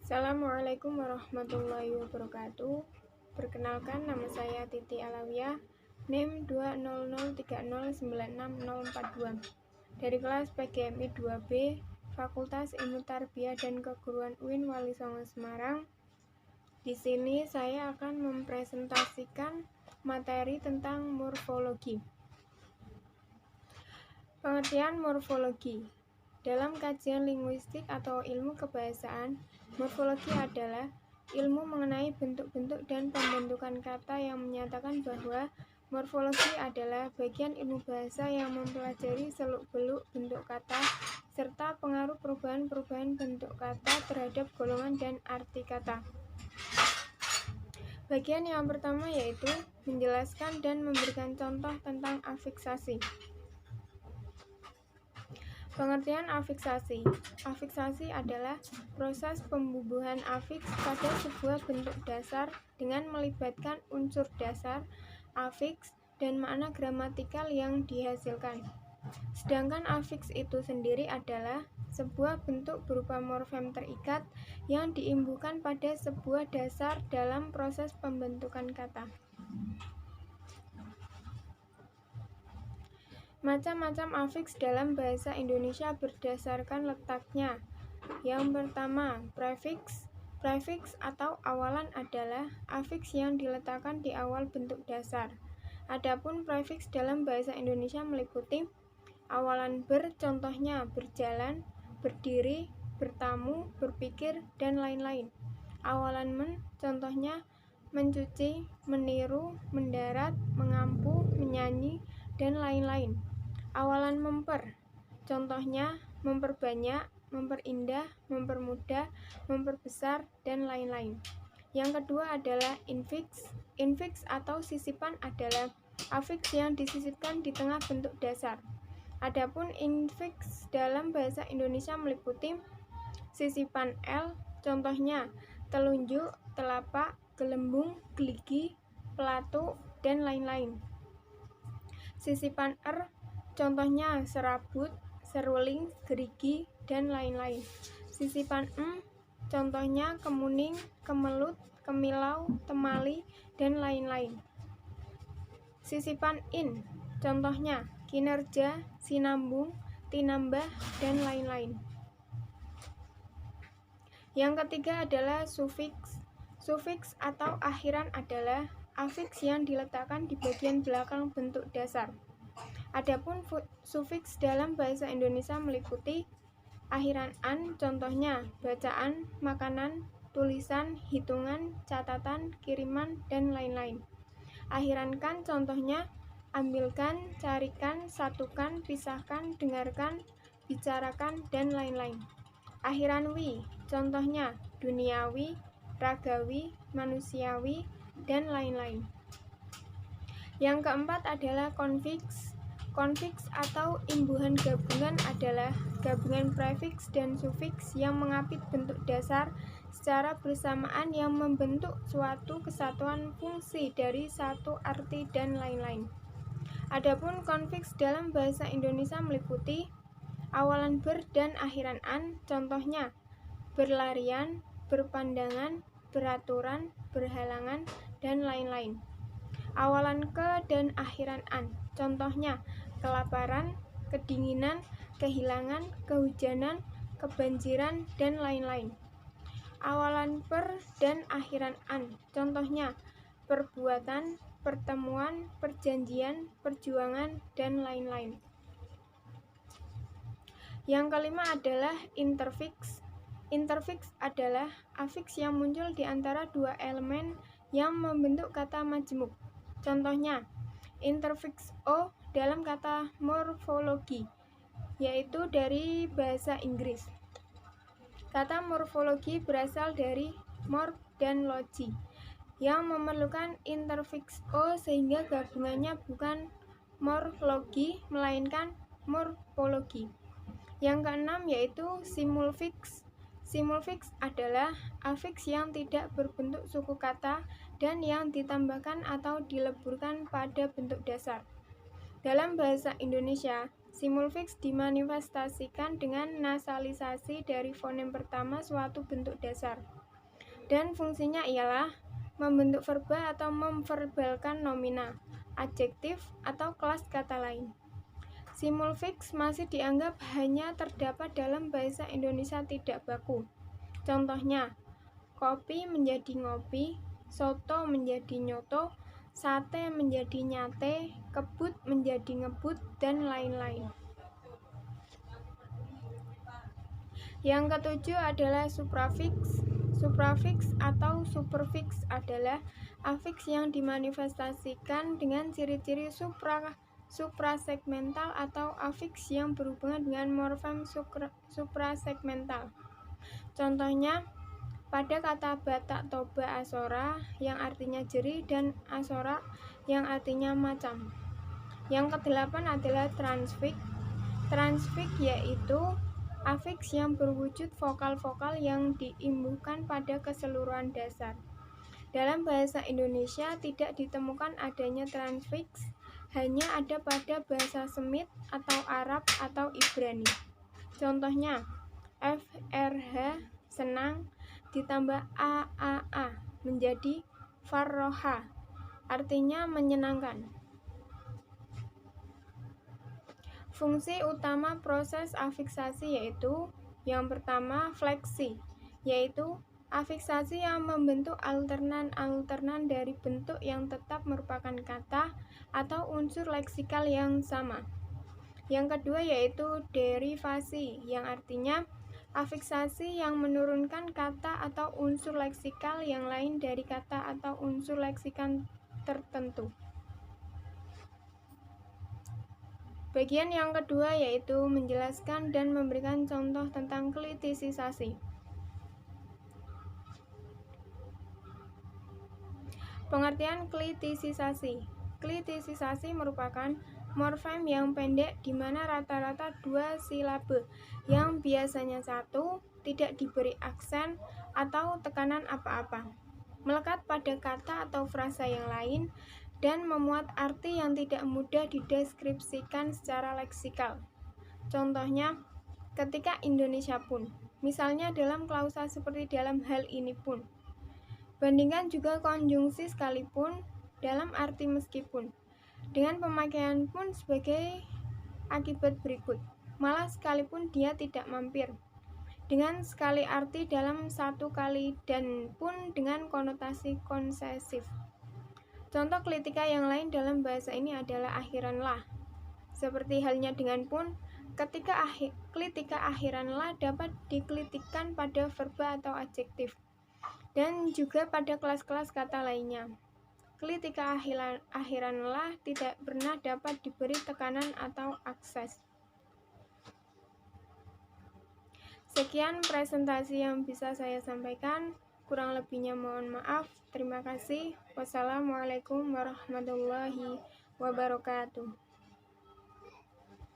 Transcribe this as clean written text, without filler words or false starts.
Assalamualaikum warahmatullahi wabarakatuh. Perkenalkan, nama saya Titi Alawiyah, NIM 20030966042 dari kelas PGMI 2B, Fakultas Ilmu Tarbiyah dan Keguruan UIN Wali Songo Semarang. Di sini saya akan mempresentasikan materi tentang morfologi. Pengertian morfologi. Dalam kajian linguistik atau ilmu kebahasaan, morfologi adalah ilmu mengenai bentuk-bentuk dan pembentukan kata yang menyatakan bahwa morfologi adalah bagian ilmu bahasa yang mempelajari seluk-beluk bentuk kata serta pengaruh perubahan-perubahan bentuk kata terhadap golongan dan arti kata. Bagian yang pertama yaitu menjelaskan dan memberikan contoh tentang afiksasi. Pengertian afiksasi. Afiksasi adalah proses pembubuhan afiks pada sebuah bentuk dasar dengan melibatkan unsur dasar, afiks, dan makna gramatikal yang dihasilkan. Sedangkan afiks itu sendiri adalah sebuah bentuk berupa morfem terikat yang diimbuhkan pada sebuah dasar dalam proses pembentukan kata. Macam-macam afiks dalam bahasa Indonesia berdasarkan letaknya. Yang pertama, prefiks. Prefiks atau awalan adalah afiks yang diletakkan di awal bentuk dasar. Adapun prefiks dalam bahasa Indonesia meliputi awalan ber, contohnya berjalan, berdiri, bertamu, berpikir, dan lain-lain. Awalan men, contohnya mencuci, meniru, mendarat, mengampu, menyanyi, dan lain-lain. Awalan memper, contohnya memperbanyak, memperindah, mempermudah, memperbesar, dan lain-lain. Yang kedua adalah infiks. Infiks atau sisipan adalah afiks yang disisipkan di tengah bentuk dasar. Adapun infiks dalam bahasa Indonesia meliputi sisipan L, contohnya telunjuk, telapak, gelembung, geligi, pelatuk, dan lain-lain. Sisipan R, contohnya serabut, seruling, gerigi, dan lain-lain. Sisipan M, contohnya kemuning, kemelut, kemilau, temali, dan lain-lain. Sisipan In, contohnya kinerja, sinambung, tinambah, dan lain-lain. Yang ketiga adalah sufiks. Sufiks atau akhiran adalah afiks yang diletakkan di bagian belakang bentuk dasar. Adapun sufiks dalam bahasa Indonesia meliputi akhiran an, contohnya bacaan, makanan, tulisan, hitungan, catatan, kiriman, dan lain-lain. Akhiran kan, contohnya ambilkan, carikan, satukan, pisahkan, dengarkan, bicarakan, dan lain-lain. Akhiran wi, contohnya duniawi, ragawi, manusiawi, dan lain-lain. Yang keempat adalah konfiks. Konfiks atau imbuhan gabungan adalah gabungan prefiks dan sufiks yang mengapit bentuk dasar secara bersamaan yang membentuk suatu kesatuan fungsi dari satu arti dan lain-lain. Adapun konfiks dalam bahasa Indonesia meliputi awalan ber dan akhiran an, contohnya berlarian, berpandangan, beraturan, berhalangan, dan lain-lain. Awalan ke dan akhiran an, contohnya kelaparan, kedinginan, kehilangan, kehujanan, kebanjiran, dan lain-lain. Awalan per dan akhiran an, contohnya perbuatan, pertemuan, perjanjian, perjuangan, dan lain-lain. Yang kelima adalah interfiks. Interfiks adalah afiks yang muncul di antara dua elemen yang membentuk kata majemuk. Contohnya, interfiks O dalam kata morfologi, yaitu dari bahasa Inggris. Kata morfologi berasal dari morf dan logi, yang memerlukan interfiks O sehingga gabungannya bukan morfologi, melainkan morfologi. Yang keenam yaitu simulfiks. Simulfiks adalah afiks yang tidak berbentuk suku kata dan yang ditambahkan atau dileburkan pada bentuk dasar. Dalam bahasa Indonesia, simulfiks dimanifestasikan dengan nasalisasi dari fonem pertama suatu bentuk dasar. dan fungsinya ialah membentuk verba atau memverbalkan nomina, adjektif, atau kelas kata lain. Simulfiks masih dianggap hanya terdapat dalam bahasa Indonesia tidak baku. Contohnya, kopi menjadi ngopi, soto menjadi nyoto, sate menjadi nyate, kebut menjadi ngebut, dan lain-lain. Yang ketujuh adalah suprafiks. Suprafiks atau superfiks adalah afiks yang dimanifestasikan dengan ciri-ciri suprasegmental atau afiks yang berhubungan dengan morfem suprasegmental. Contohnya, pada kata Batak Toba Asora yang artinya jeri dan Asora yang artinya macam. Yang kedelapan adalah transfik. Transfik yaitu afiks yang berwujud vokal-vokal yang diimbuhkan pada keseluruhan dasar. Dalam bahasa Indonesia tidak ditemukan adanya transfiks, hanya ada pada bahasa Semit atau Arab atau Ibrani. Contohnya, FRH senang ditambah AAA menjadi farroha, artinya menyenangkan. Fungsi utama proses afiksasi yaitu yang pertama fleksi, yaitu afiksasi yang membentuk alternan-alternan dari bentuk yang tetap merupakan kata atau unsur leksikal yang sama. Yang kedua yaitu derivasi, yang artinya afiksasi yang menurunkan kata atau unsur leksikal yang lain dari kata atau unsur leksikal tertentu. Bagian yang kedua yaitu menjelaskan dan memberikan contoh tentang klitisisasi. Pengertian klitisisasi. Klitisisasi merupakan morfem yang pendek di mana rata-rata 2 silabe yang biasanya satu, tidak diberi aksen atau tekanan apa-apa, melekat pada kata atau frasa yang lain, dan memuat arti yang tidak mudah dideskripsikan secara leksikal. Contohnya, ketika Indonesia pun, misalnya dalam klausa seperti dalam hal ini pun. Bandingkan juga konjungsi sekalipun dalam arti meskipun, dengan pemakaian pun sebagai akibat berikut, malah sekalipun dia tidak mampir, dengan sekali arti dalam satu kali dan pun dengan konotasi konsesif. Contoh klitika yang lain dalam bahasa ini adalah akhiranlah. Seperti halnya dengan pun, klitika akhiranlah dapat diklitikan pada verba atau adjektif, dan juga pada kelas-kelas kata lainnya. Klitika akhiranlah tidak pernah dapat diberi tekanan atau akses. Sekian presentasi yang bisa saya sampaikan. Kurang lebihnya mohon maaf. Terima kasih. Wassalamualaikum warahmatullahi wabarakatuh.